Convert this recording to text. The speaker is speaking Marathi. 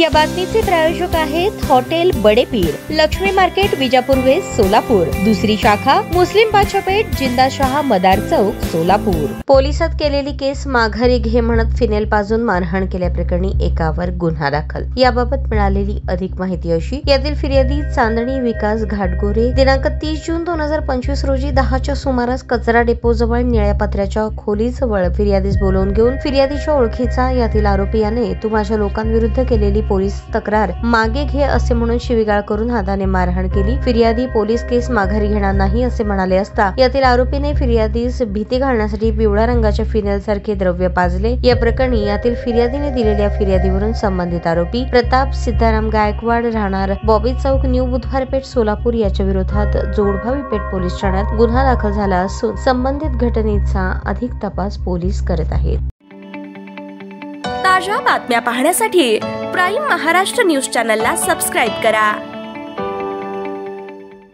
या बातमीचे प्रायोजक आहेत hotel Badepir, Laxmi market, Vijapur west, Solapur. दुसरी शाखा मुस्लिम बादशाहपेठ, जिंदाशहा, मदार चौक, सोलापूर। पोलिसात केलेली केस माघारी घे म्हणत फिनेल पाजून मारहाण केल्याप्रकरणी एकावर गुन्हा दाखल। याबाबत मिळालेली अधिक माहिती अशी, यातील फिर्यादी चांदणी विकास घाटगोरे दिनांक 30 जून 2025 रोजी 10च्या सुमारास कचरा डेपो जवळ निळ्या पत्र्याच्या खोलीजवळ फिर्यादीस बोलावून घेऊन फिर्यादीच्या ओळखीचा यातील आरोपी याने तू माझ्या लोकांविरुद्ध केलेली पोलीस तक्रार मागे घे असे म्हणून शिवीगाळ करून हाताने मारहाण केली। फिर्यादी पोलीस केस माघारी घेणार नाही असे म्हणाले असता यातील आरोपीने फिर्यादीस भीती घालण्यासाठी पिवळ्या रंगाच्या फिनेल सारखे द्रव्य पाजले। या प्रकरणी यातील फिर्यादीने दिलेल्या फिर्यादीवरून संबंधित आरोपी प्रताप सीताराम गायकवाड राहणार बॉबी चौक, न्यू बुधवारपेठ, सोलापूर याच्या विरोधात जोडभावी पेठ पोलीस ठाण्यात गुन्हा दाखल झाला असून संबंधित घटनेचा अधिक तपास पोलीस करत आहेत। ताज्या बातम्या पाहण्यासाठी प्राईम महाराष्ट्र न्यूज चॅनलला सबस्क्राईब करा।